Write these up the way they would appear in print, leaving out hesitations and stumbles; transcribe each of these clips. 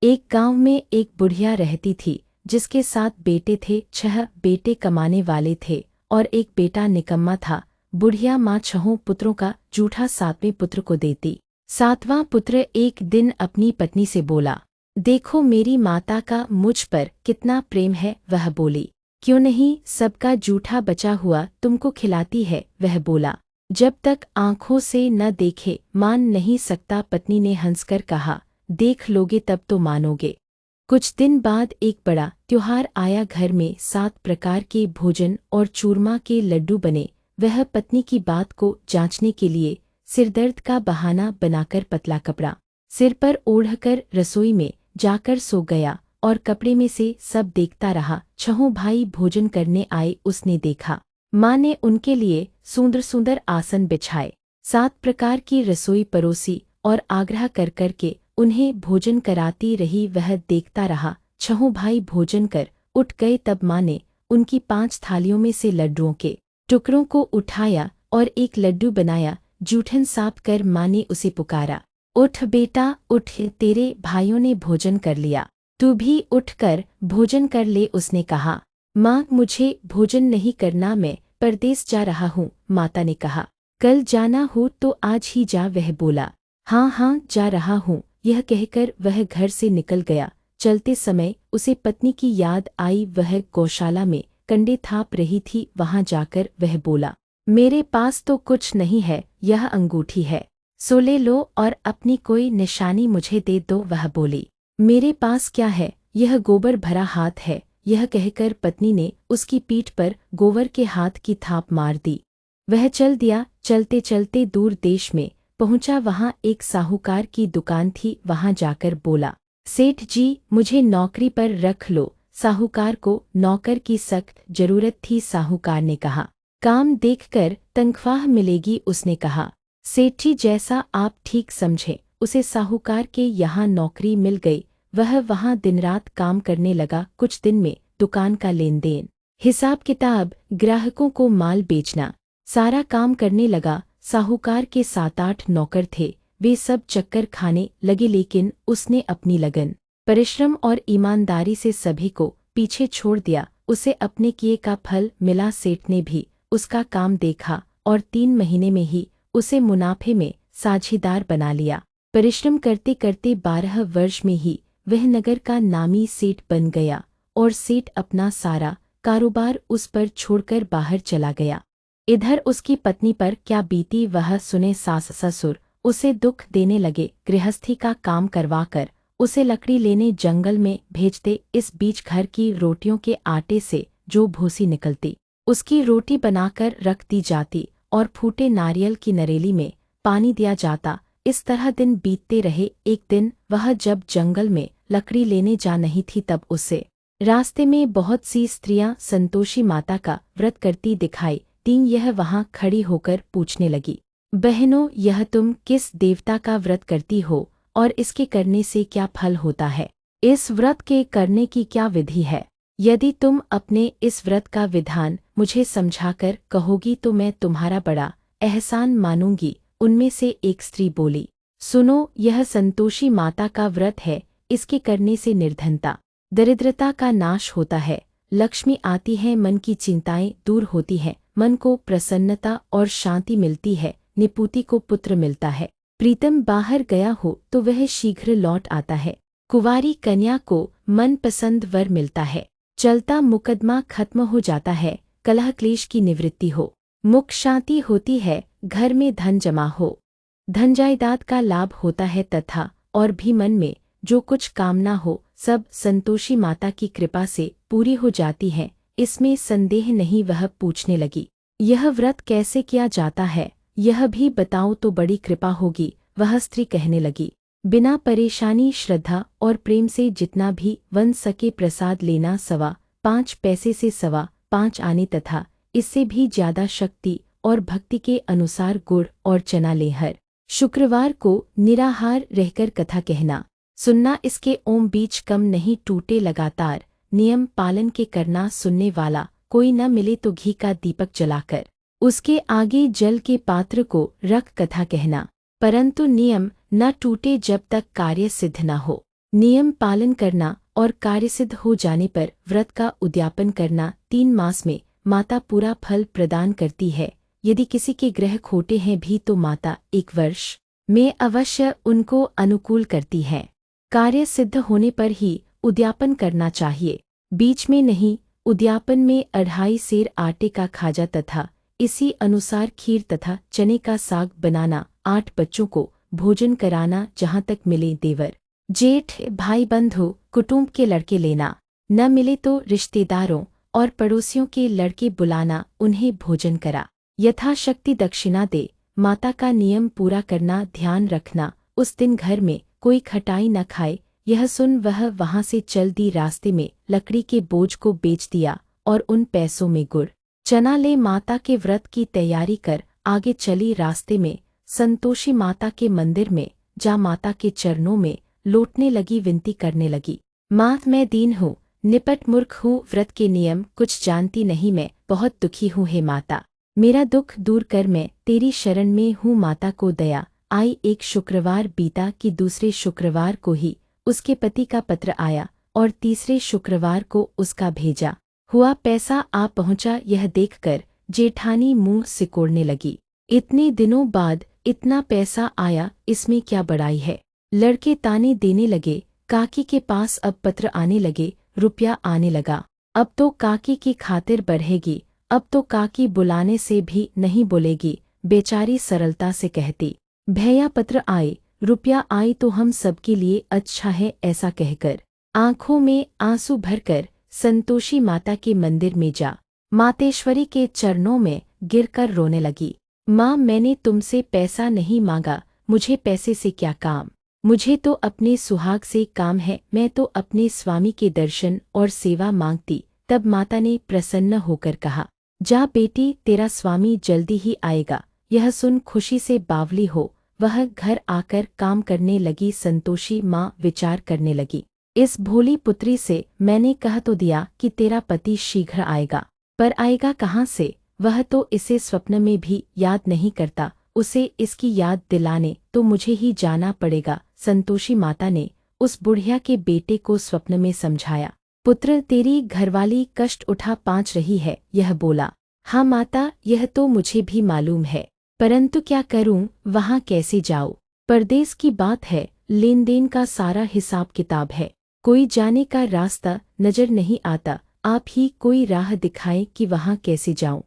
एक गांव में एक बुढ़िया रहती थी जिसके 7 बेटे थे। 6 बेटे कमाने वाले थे और एक बेटा निकम्मा था। बुढ़िया माँ 6 पुत्रों का जूठा 7वें पुत्र को देती। 7वां पुत्र एक दिन अपनी पत्नी से बोला, देखो मेरी माता का मुझ पर कितना प्रेम है। वह बोली, क्यों नहीं, सबका जूठा बचा हुआ तुमको खिलाती है। वह बोला, जब तक आँखों से न देखे मान नहीं सकता। पत्नी ने हंसकर कहा, देख लोगे तब तो मानोगे। कुछ दिन बाद एक बड़ा त्योहार आया। घर में 7 प्रकार के भोजन और चूरमा के लड्डू बने। वह पत्नी की बात को जांचने के लिए सिरदर्द का बहाना बनाकर पतला कपड़ा सिर पर ओढ़कर रसोई में जाकर सो गया और कपड़े में से सब देखता रहा। 6 भाई भोजन करने आए। उसने देखा माँ ने उनके लिए सुंदर सुंदर आसन बिछाए, 7 प्रकार की रसोई परोसी और आग्रह कर कर के उन्हें भोजन कराती रही। वह देखता रहा। 6 भाई भोजन कर उठ गए। तब माँ ने उनकी 5 थालियों में से लड्डुओं के टुकड़ों को उठाया और एक लड्डू बनाया। जूठन साफ कर माँ ने उसे पुकारा, उठ बेटा उठ, तेरे भाइयों ने भोजन कर लिया, तू भी उठकर भोजन कर ले। उसने कहा, माँ मुझे भोजन नहीं करना, मैं परदेस जा रहा हूँ। माता ने कहा, कल जाना हो तो आज ही जा। वह बोला, हाँ हाँ जा रहा हूँ। यह कहकर वह घर से निकल गया। चलते समय उसे पत्नी की याद आई। वह गौशाला में कंडे थाप रही थी। वहां जाकर वह बोला, मेरे पास तो कुछ नहीं है, यह अंगूठी है, सो ले लो और अपनी कोई निशानी मुझे दे दो। वह बोली, मेरे पास क्या है, यह गोबर भरा हाथ है। यह कहकर पत्नी ने उसकी पीठ पर गोबर के हाथ की थाप मार दी। वह चल दिया। चलते चलते दूर देश में पहुंचा। वहां एक साहूकार की दुकान थी। वहां जाकर बोला, सेठ जी मुझे नौकरी पर रख लो। साहूकार को नौकर की सख्त जरूरत थी। साहूकार ने कहा, काम देखकर तनख्वाह मिलेगी। उसने कहा, सेठ जी जैसा आप ठीक समझे। उसे साहूकार के यहाँ नौकरी मिल गई। वह वहां दिन रात काम करने लगा। कुछ दिन में दुकान का लेन देन, हिसाब किताब, ग्राहकों को माल बेचना, सारा काम करने लगा। साहूकार के 7-8 नौकर थे। वे सब चक्कर खाने लगे, लेकिन उसने अपनी लगन, परिश्रम और ईमानदारी से सभी को पीछे छोड़ दिया। उसे अपने किए का फल मिला। सेठ ने भी उसका काम देखा और 3 महीने में ही उसे मुनाफे में साझीदार बना लिया। परिश्रम करते करते 12 वर्ष में ही वह नगर का नामी सेठ बन गया और सेठ अपना सारा कारोबार उस पर छोड़कर बाहर चला गया। इधर उसकी पत्नी पर क्या बीती वह सुने। सास ससुर उसे दुख देने लगे। गृहस्थी का काम करवाकर उसे लकड़ी लेने जंगल में भेजते। इस बीच घर की रोटियों के आटे से जो भूसी निकलती उसकी रोटी बनाकर रख दी जाती और फूटे नारियल की नरेली में पानी दिया जाता। इस तरह दिन बीतते रहे। एक दिन वह जब जंगल में लकड़ी लेने जा नहीं थी, तब उसे रास्ते में बहुत सी स्त्रियां संतोषी माता का व्रत करती दिखाई तीन। यह वहां खड़ी होकर पूछने लगी, बहनों यह तुम किस देवता का व्रत करती हो और इसके करने से क्या फल होता है? इस व्रत के करने की क्या विधि है? यदि तुम अपने इस व्रत का विधान मुझे समझाकर कहोगी तो मैं तुम्हारा बड़ा एहसान मानूंगी। उनमें से एक स्त्री बोली, सुनो, यह संतोषी माता का व्रत है। इसके करने से निर्धनता, दरिद्रता का नाश होता है, लक्ष्मी आती है, मन की चिंताएं दूर होती हैं, मन को प्रसन्नता और शांति मिलती है, निपुति को पुत्र मिलता है, प्रीतम बाहर गया हो तो वह शीघ्र लौट आता है, कुंवारी कन्या को मनपसंद वर मिलता है, चलता मुकदमा खत्म हो जाता है, कलह क्लेश की निवृत्ति हो, मुख शांति होती है, घर में धन जमा हो, धन जायदाद का लाभ होता है तथा और भी मन में जो कुछ कामना हो सब संतोषी माता की कृपा से पूरी हो जाती है, इसमें संदेह नहीं। वह पूछने लगी, यह व्रत कैसे किया जाता है, यह भी बताओ तो बड़ी कृपा होगी। वह स्त्री कहने लगी, बिना परेशानी श्रद्धा और प्रेम से जितना भी बन सके प्रसाद लेना, 5.25 पैसे से 5.25 आने तथा इससे भी ज्यादा शक्ति और भक्ति के अनुसार गुड़ और चना ले। हर शुक्रवार को निराहार रहकर कथा कहना सुनना, इसके ओम बीच कम नहीं टूटे, लगातार नियम पालन के करना। सुनने वाला कोई न मिले तो घी का दीपक जलाकर उसके आगे जल के पात्र को रख कथा कहना, परंतु नियम न टूटे जब तक कार्य सिद्ध न हो। नियम पालन करना और कार्यसिद्ध हो जाने पर व्रत का उद्यापन करना। 3 मास में माता पूरा फल प्रदान करती है। यदि किसी के ग्रह खोटे हैं भी तो माता 1 वर्ष में अवश्य उनको अनुकूल करती है। कार्य सिद्ध होने पर ही उद्यापन करना चाहिए, बीच में नहीं। उद्यापन में 2.5 सेर आटे का खाजा तथा इसी अनुसार खीर तथा चने का साग बनाना। 8 बच्चों को भोजन कराना। जहाँ तक मिले देवर जेठ भाई बंधु कुटुंब के लड़के लेना, न मिले तो रिश्तेदारों और पड़ोसियों के लड़के बुलाना, उन्हें भोजन करा। यथाशक्ति दक्षिणा दे। माता का नियम पूरा करना। ध्यान रखना उस दिन घर में कोई खटाई न खाए। यह सुन वह वहां से चल दी। रास्ते में लकड़ी के बोझ को बेच दिया और उन पैसों में गुड़ चना ले माता के व्रत की तैयारी कर आगे चली। रास्ते में संतोषी माता के मंदिर में जा माता के चरणों में लौटने लगी, विनती करने लगी, माँ मैं दीन हूँ, निपट मूर्ख हूँ, व्रत के नियम कुछ जानती नहीं, मैं बहुत दुखी हूँ। हे माता मेरा दुख दूर कर, मैं तेरी शरण में हूँ। माता को दया आई। एक शुक्रवार बीता कि दूसरे शुक्रवार को ही उसके पति का पत्र आया और तीसरे शुक्रवार को उसका भेजा हुआ पैसा आ पहुंचा। यह देखकर जेठानी मुंह सिकोड़ने लगी। इतने दिनों बाद इतना पैसा आया, इसमें क्या बड़ाई है। लड़के ताने देने लगे। काकी के पास अब पत्र आने लगे, रुपया आने लगा। अब तो काकी की खातिर बढ़ेगी, अब तो काकी बुलाने से भी नहीं बोलेगी। बेचारी सरलता से कहती, भैया पत्र आए, रुपया आई तो हम सबके लिए अच्छा है। ऐसा कहकर आंखों में आंसू भरकर संतोषी माता के मंदिर में जा मातेश्वरी के चरणों में गिरकर रोने लगी। माँ मैंने तुमसे पैसा नहीं मांगा, मुझे पैसे से क्या काम, मुझे तो अपने सुहाग से काम है। मैं तो अपने स्वामी के दर्शन और सेवा मांगती। तब माता ने प्रसन्न होकर कहा, जा बेटी तेरा स्वामी जल्दी ही आएगा। यह सुन खुशी से बावली हो वह घर आकर काम करने लगी। संतोषी माँ विचार करने लगी, इस भोली पुत्री से मैंने कह तो दिया कि तेरा पति शीघ्र आएगा, पर आएगा कहाँ से। वह तो इसे स्वप्न में भी याद नहीं करता, उसे इसकी याद दिलाने तो मुझे ही जाना पड़ेगा। संतोषी माता ने उस बुढ़िया के बेटे को स्वप्न में समझाया, पुत्र तेरी घरवाली कष्ट उठा पाँच रही है। यह बोला, हाँ माता यह तो मुझे भी मालूम है, परंतु क्या करूं, वहां कैसे जाऊं। परदेश की बात है, लेन देन का सारा हिसाब किताब है, कोई जाने का रास्ता नजर नहीं आता। आप ही कोई राह दिखाएं कि वहां कैसे जाऊं।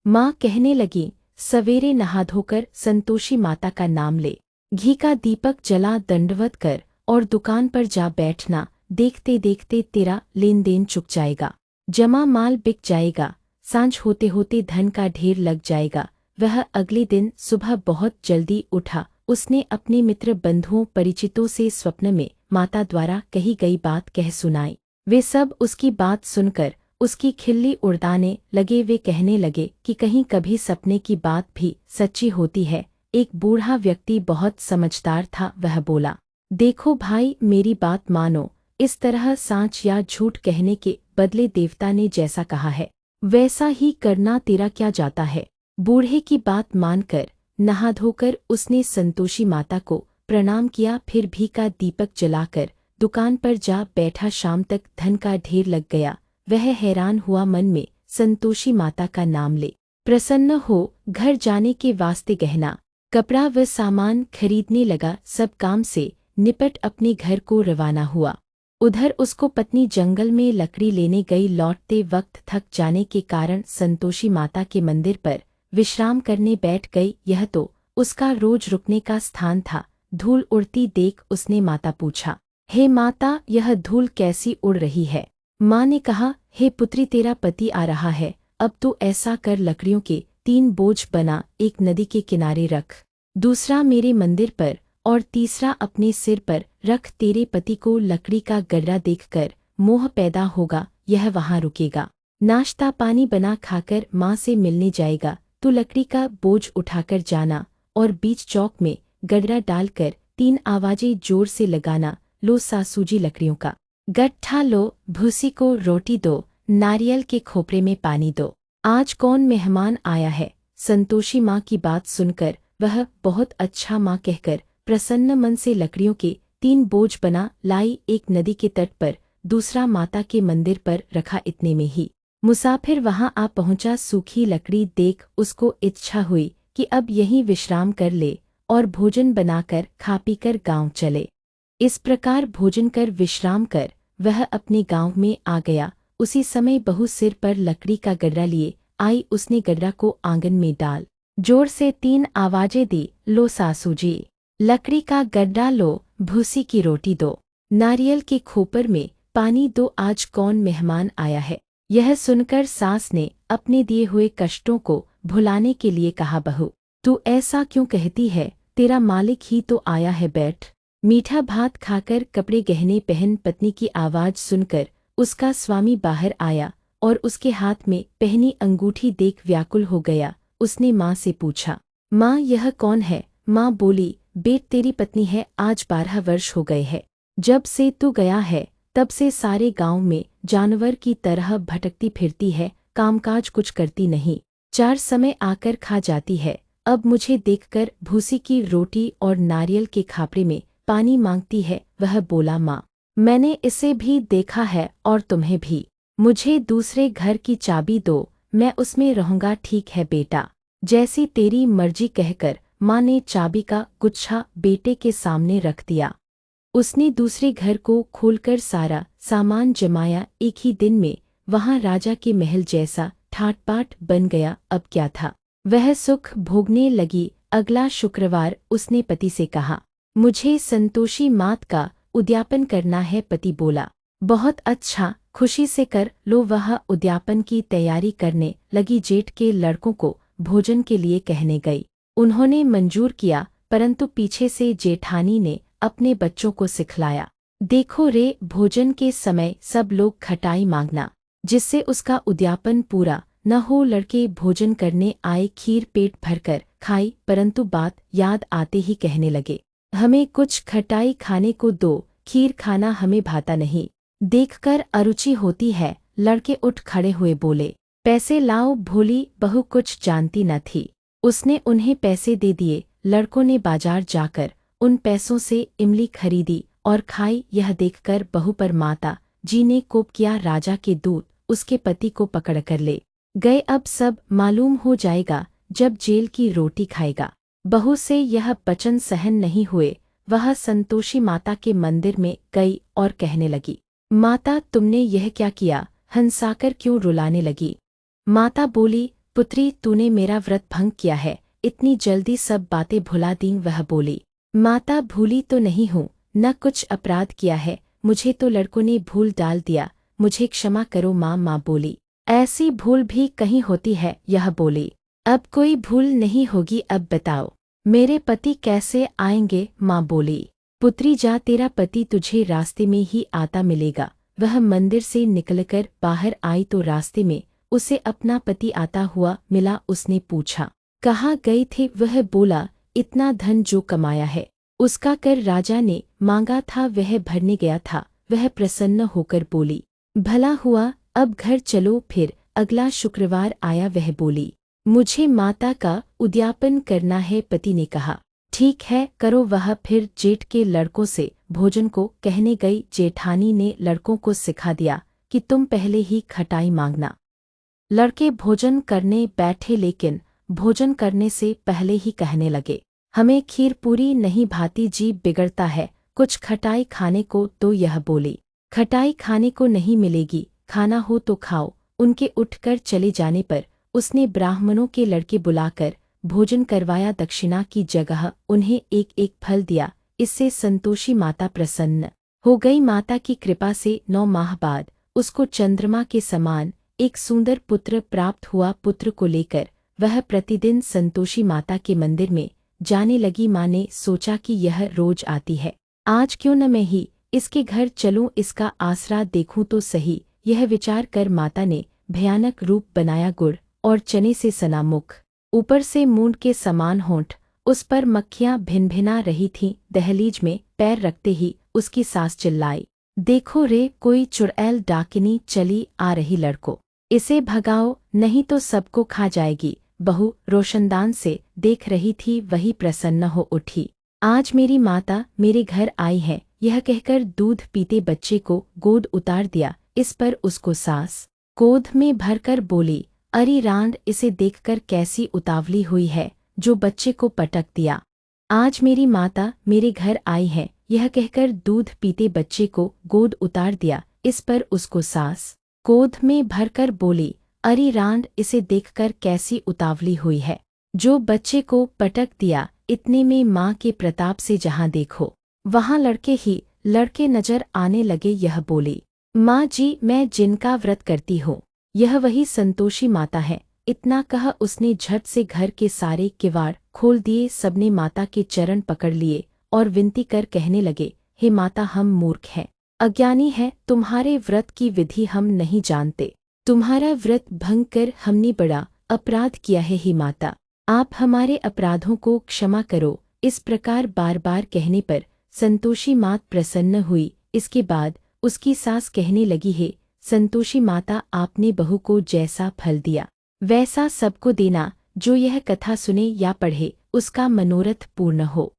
माँ कहने लगी, सवेरे नहा धोकर संतोषी माता का नाम ले, घी का दीपक जला दंडवत कर और दुकान पर जा बैठना। देखते देखते तेरा लेन देन चुक जाएगा, जमा माल बिक जाएगा, सांझ होते होते धन का ढेर लग जाएगा। वह अगले दिन सुबह बहुत जल्दी उठा। उसने अपने मित्र बंधुओं परिचितों से स्वप्न में माता द्वारा कही गई बात कह सुनाई। वे सब उसकी बात सुनकर उसकी खिल्ली उड़ाने लगे। वे कहने लगे कि कहीं कभी सपने की बात भी सच्ची होती है। एक बूढ़ा व्यक्ति बहुत समझदार था, वह बोला, देखो भाई मेरी बात मानो, इस तरह सांच या झूठ कहने के बदले देवता ने जैसा कहा है वैसा ही करना, तेरा क्या जाता है। बूढ़े की बात मानकर नहा धोकर उसने संतोषी माता को प्रणाम किया, फिर भी का दीपक जलाकर दुकान पर जा बैठा। शाम तक धन का ढेर लग गया। वह हैरान हुआ, मन में संतोषी माता का नाम ले प्रसन्न हो घर जाने के वास्ते गहना कपड़ा व सामान खरीदने लगा। सब काम से निपट अपने घर को रवाना हुआ। उधर उसको पत्नी जंगल में लकड़ी लेने गई। लौटते वक्त थक जाने के कारण संतोषी माता के मंदिर पर विश्राम करने बैठ गई। यह तो उसका रोज रुकने का स्थान था। धूल उड़ती देख उसने माता पूछा, हे माता यह धूल कैसी उड़ रही है। माँ ने कहा, हे पुत्री तेरा पति आ रहा है, अब तू ऐसा कर लकड़ियों के 3 बोझ बना, एक नदी के किनारे रख, दूसरा मेरे मंदिर पर और तीसरा अपने सिर पर रख। तेरे पति को लकड़ी का गड्ढा देखकर मोह पैदा होगा, यह वहां रुकेगा, नाश्ता पानी बना खाकर माँ से मिलने जाएगा। तू लकड़ी का बोझ उठाकर जाना और बीच चौक में गड्ढा डालकर 3 आवाजें जोर से लगाना, लो सासूजी लकड़ियों का गट्ठा लो, भूसी को रोटी दो, नारियल के खोपरे में पानी दो, आज कौन मेहमान आया है। संतोषी माँ की बात सुनकर वह बहुत अच्छा माँ कहकर प्रसन्न मन से लकड़ियों के 3 बोझ बना लाई, एक नदी के तट पर, दूसरा माता के मंदिर पर रखा। इतने में ही मुसाफिर वहां आ पहुंचा। सूखी लकड़ी देख उसको इच्छा हुई कि अब यहीं विश्राम कर ले और भोजन बनाकर खा पीकर गांव चले। इस प्रकार भोजन कर विश्राम कर वह अपने गांव में आ गया। उसी समय बहू सिर पर लकड़ी का गड्ढा लिए आई। उसने गड्ढा को आंगन में डाल जोर से 3 आवाजें दी, लो सासू जी, लकड़ी का गड्ढा लो, भूसी की रोटी दो, नारियल के खोपर में पानी दो, आज कौन मेहमान आया है। यह सुनकर सास ने अपने दिए हुए कष्टों को भुलाने के लिए कहा, बहू तू ऐसा क्यों कहती है, तेरा मालिक ही तो आया है, बैठ। मीठा भात खाकर कपड़े गहने पहन पत्नी की आवाज सुनकर उसका स्वामी बाहर आया और उसके हाथ में पहनी अंगूठी देख व्याकुल हो गया। उसने माँ से पूछा, माँ यह कौन है। माँ बोली, बेट तेरी पत्नी है, आज 12 वर्ष हो गए हैं। जब से तू गया है तब से सारे गांव में जानवर की तरह भटकती फिरती है, कामकाज कुछ करती नहीं, 4 समय आकर खा जाती है। अब मुझे देखकर भूसी की रोटी और नारियल के खापड़े में पानी मांगती है। वह बोला, माँ मैंने इसे भी देखा है और तुम्हें भी, मुझे दूसरे घर की चाबी दो, मैं उसमें रहूंगा। ठीक है बेटा, जैसी तेरी मर्जी, कहकर माँ ने चाबी का गुच्छा बेटे के सामने रख दिया। उसने दूसरे घर को खोलकर सारा सामान जमाया। एक ही दिन में वहां राजा के महल जैसा ठाट-बाट बन गया। अब क्या था, वह सुख भोगने लगी। अगला शुक्रवार उसने पति से कहा, मुझे संतोषी मात का उद्यापन करना है। पति बोला, बहुत अच्छा, खुशी से कर लो। वह उद्यापन की तैयारी करने लगी। जेठ के लड़कों को भोजन के लिए कहने गई। उन्होंने मंजूर किया, परंतु पीछे से जेठानी ने अपने बच्चों को सिखलाया, देखो रे, भोजन के समय सब लोग खटाई मांगना, जिससे उसका उद्यापन पूरा न हो। लड़के भोजन करने आए, खीर पेट भरकर खाई, परंतु बात याद आते ही कहने लगे, हमें कुछ खटाई खाने को दो, खीर खाना हमें भाता नहीं, देखकर अरुचि होती है। लड़के उठ खड़े हुए बोले, पैसे लाओ। भोली बहू कुछ जानती न थी, उसने उन्हें पैसे दे दिए। लड़कों ने बाजार जाकर उन पैसों से इमली खरीदी और खाई। यह देखकर बहू पर माता जी ने कोप किया। राजा के दूत उसके पति को पकड़कर ले गए। अब सब मालूम हो जाएगा जब जेल की रोटी खाएगा। बहू से यह वचन सहन नहीं हुए। वह संतोषी माता के मंदिर में गई और कहने लगी, माता तुमने यह क्या किया, हंसाकर क्यों रुलाने लगी। माता बोली, पुत्री तूने मेरा व्रत भंग किया है, इतनी जल्दी सब बातें भुला दी। वह बोली, माता भूली तो नहीं हूँ, न कुछ अपराध किया है, मुझे तो लड़कों ने भूल डाल दिया, मुझे क्षमा करो। माँ बोली, ऐसी भूल भी कहीं होती है। यह बोली, अब कोई भूल नहीं होगी, अब बताओ मेरे पति कैसे आएंगे। माँ बोली, पुत्री जा, तेरा पति तुझे रास्ते में ही आता मिलेगा। वह मंदिर से निकलकर बाहर आई तो रास्ते में उसे अपना पति आता हुआ मिला। उसने पूछा, कहाँ गए थे। वह बोला, इतना धन जो कमाया है उसका कर राजा ने मांगा था, वह भरने गया था। वह प्रसन्न होकर बोली, भला हुआ, अब घर चलो। फिर अगला शुक्रवार आया। वह बोली, मुझे माता का उद्यापन करना है। पति ने कहा, ठीक है करो। वह फिर जेठ के लड़कों से भोजन को कहने गई। जेठानी ने लड़कों को सिखा दिया कि तुम पहले ही खटाई मांगना। लड़के भोजन करने बैठे, लेकिन भोजन करने से पहले ही कहने लगे, हमें खीर पूरी नहीं भाती, जीभ बिगड़ता है, कुछ खटाई खाने को। तो यह बोली, खटाई खाने को नहीं मिलेगी, खाना हो तो खाओ। उनके उठकर चले जाने पर उसने ब्राह्मणों के लड़के बुलाकर भोजन करवाया। दक्षिणा की जगह उन्हें एक एक फल दिया। इससे संतोषी माता प्रसन्न हो गई। माता की कृपा से 9 माह बाद उसको चंद्रमा के समान एक सुंदर पुत्र प्राप्त हुआ। पुत्र को लेकर वह प्रतिदिन संतोषी माता के मंदिर में जाने लगी। माँ ने सोचा कि यह रोज आती है, आज क्यों न मैं ही इसके घर चलूं, इसका आसरा देखूं तो सही। यह विचार कर माता ने भयानक रूप बनाया। गुड़ और चने से सना मुख, ऊपर से मूंड के समान होंठ, उस पर मक्खियां भिनभिना रही थीं। दहलीज में पैर रखते ही उसकी सास चिल्लाई, देखो रे, कोई चुड़ैल डाकिनी चली आ रही, लड़को इसे भगाओ नहीं तो सबको खा जाएगी। बहू रोशनदान से देख रही थी, वही प्रसन्न हो उठी। आज मेरी माता मेरे घर आई है, यह कहकर दूध पीते बच्चे को गोद उतार दिया। इस पर उसको सास गोद में भरकर बोली, अरे रांड, इसे देखकर कैसी उतावली हुई है जो बच्चे को पटक दिया। आज मेरी माता मेरे घर आई है। यह कहकर दूध पीते बच्चे को गोद उतार दिया। इस पर उसको सास गोद में भरकर बोली, अरे रांड, इसे देखकर कैसी उतावली हुई है जो बच्चे को पटक दिया। इतने में माँ के प्रताप से जहाँ देखो वहाँ लड़के नजर आने लगे। यह बोली, माँ जी, मैं जिनका व्रत करती हूँ यह वही संतोषी माता है। इतना कह उसने झट से घर के सारे किवाड़ खोल दिए। सबने माता के चरण पकड़ लिए और विनती कर कहने लगे, हे माता, हम मूर्ख हैं, अज्ञानी हैं, तुम्हारे व्रत की विधि हम नहीं जानते। तुम्हारा व्रत भंग कर हमने बड़ा अपराध किया है। हे माता, आप हमारे अपराधों को क्षमा करो। इस प्रकार बार बार कहने पर संतोषी मात प्रसन्न हुई। इसके बाद उसकी सास कहने लगी, हे संतोषी माता, आपने बहू को जैसा फल दिया वैसा सबको देना। जो यह कथा सुने या पढ़े उसका मनोरथ पूर्ण हो।